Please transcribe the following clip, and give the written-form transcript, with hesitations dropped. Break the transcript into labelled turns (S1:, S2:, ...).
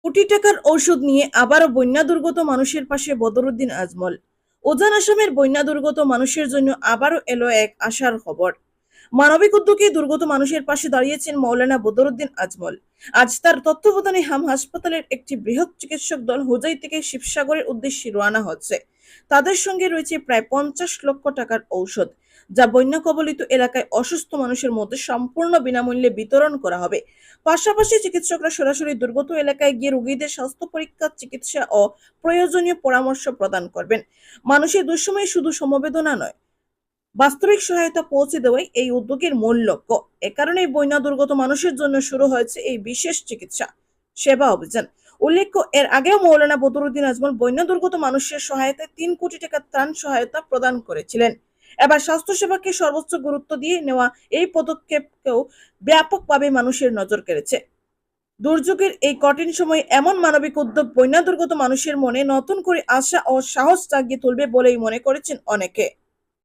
S1: কোটি টাকার ঔষধ নিয়ে আবারও বন্যা দুর্গত মানুষের পাশে বদরুদ্দিন আজমল। উজান আসামের বন্যা দুর্গত মানুষের জন্য আবারও এলো এক আশার খবর। মানবিক উদ্যোগে দুর্গত মানুষের পাশে দাঁড়িয়েছেন মৌলানা বদরুদ্দিন আজমল। আজ তার তত্ত্বাবধানে হাসপাতালের একটি বৃহৎ চিকিৎসক দল হোজাই থেকে শিবসাগরের উদ্দেশ্যে রওনা হচ্ছে। তাদের সঙ্গে রয়েছে প্রায় 50 লক্ষ টাকার ঔষধ, যা বন্যা কবলিত এলাকায় অসুস্থ মানুষের মধ্যে সম্পূর্ণ বিনামূল্যে বিতরণ করা হবে। পাশাপাশি চিকিৎসকরা সরাসরি দুর্গত এলাকায় গিয়ে রোগীদের স্বাস্থ্য পরীক্ষা, চিকিৎসা ও প্রয়োজনীয় পরামর্শ প্রদান করবেন। মানুষের দুঃসময়ে শুধু সমবেদনা নয়, বাস্তবিক সহায়তা পৌঁছে দেওয়াই এই উদ্যোগের মূল লক্ষ্য। এ কারণেই বন্যা দুর্গত মানুষের জন্য শুরু হয়েছে এই বিশেষ চিকিৎসা সেবা অভিযান। উল্লেখ্য, এর আগেও মৌলানা বদরুদ্দিন আজমল বন্যা দুর্গত মানুষের সহায়তায় 3 কোটি টাকা ত্রাণ সহায়তা প্রদান করেছিলেন। এবার স্বাস্থ্যসেবাকে সর্বোচ্চ গুরুত্ব দিয়ে নেওয়া এই পদক্ষেপকেও ব্যাপকভাবে মানুষের নজর কেড়েছে। দুর্যোগের এই কঠিন সময়ে এমন মানবিক উদ্যোগ বন্যা দুর্গত মানুষের মনে নতুন করে আশা ও সাহস জাগিয়ে তুলবে বলেই মনে করেছেন অনেকে।